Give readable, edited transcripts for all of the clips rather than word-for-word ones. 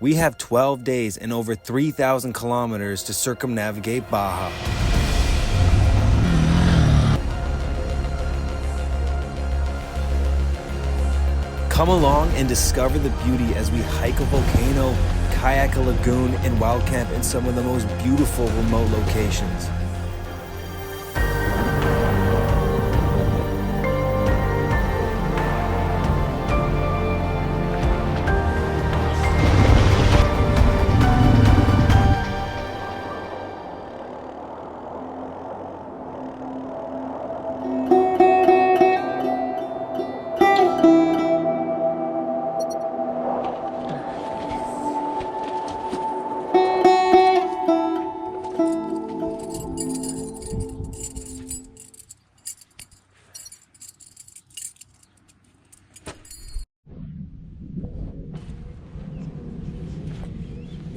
We have 12 days and over 3,000 kilometers to circumnavigate Baja. Come along and discover the beauty as we hike a volcano, kayak a lagoon, and wild camp in some of the most beautiful remote locations.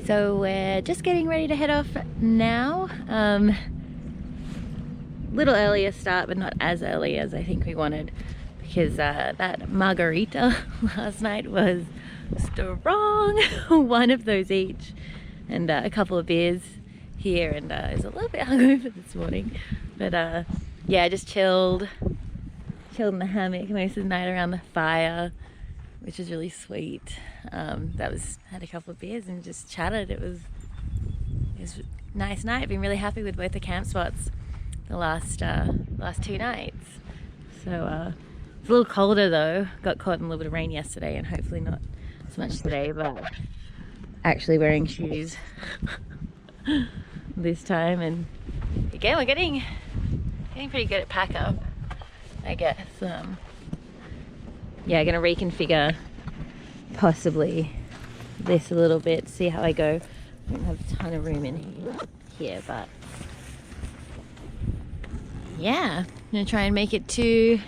So we're just getting ready to head off now. Little earlier start, but not as early as I think we wanted, because that margarita last night was strong. One of those each, and a couple of beers here, and I was a little bit hungover this morning. But yeah, just chilled in the hammock most of the night around the fire, which is really sweet. Had a couple of beers and just chatted. It was a nice night. Been really happy with both the camp spots the last 2 nights. So it's a little colder though. Got caught in a little bit of rain yesterday, and hopefully not as much today, but actually wearing shoes this time. And again, we're getting pretty good at pack up, I guess. Yeah, gonna reconfigure possibly this a little bit, see how I go. I don't have a ton of room in here, but yeah, I'm gonna try and make it to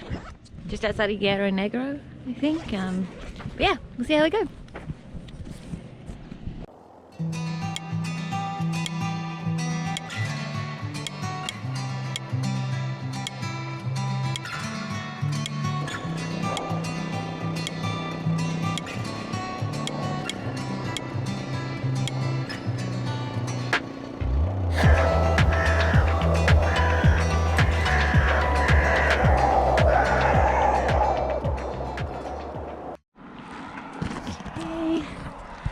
just outside of Guerrero Negro, I think. But yeah, we'll see how we go.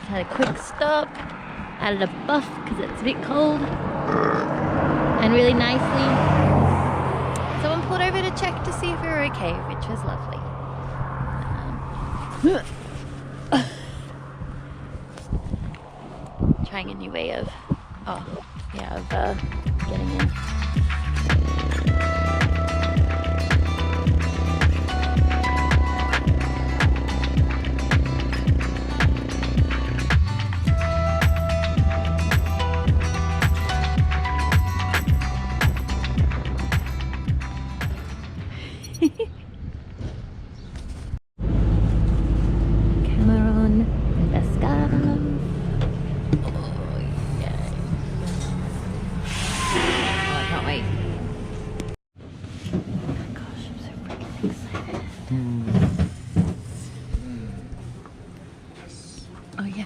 Had a quick stop, added a buff because it's a bit cold, and really nicely someone pulled over to check to see if we were okay, which was lovely. Trying a new way of getting in. Oh yeah.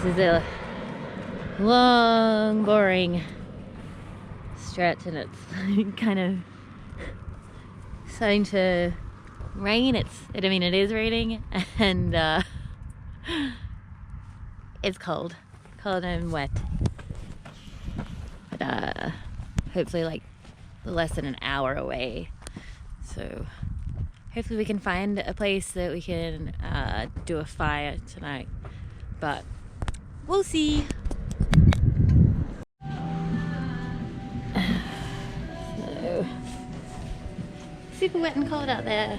This is a long, boring stretch, and it's kind of starting to rain. It is raining, and it's cold and wet. But hopefully like less than an hour away. So hopefully we can find a place that we can do a fire tonight. But we'll see. So super wet and cold out there.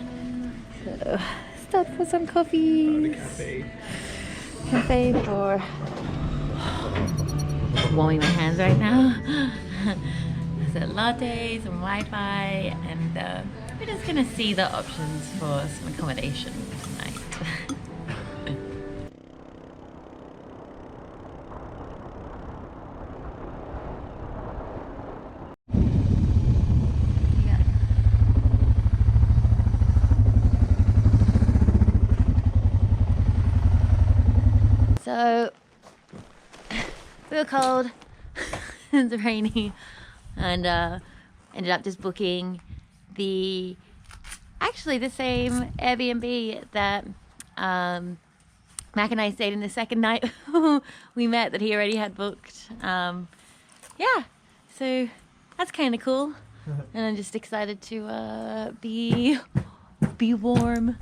So, stop for some coffee. Cafe for warming my hands right now. So latte, some Wi-Fi, and we're just gonna see the options for some accommodation tonight. So we were cold, it's rainy, and ended up just booking the same Airbnb that Mac and I stayed in the second night we met, that he already had booked. Yeah, so that's kind of cool, and I'm just excited to be warm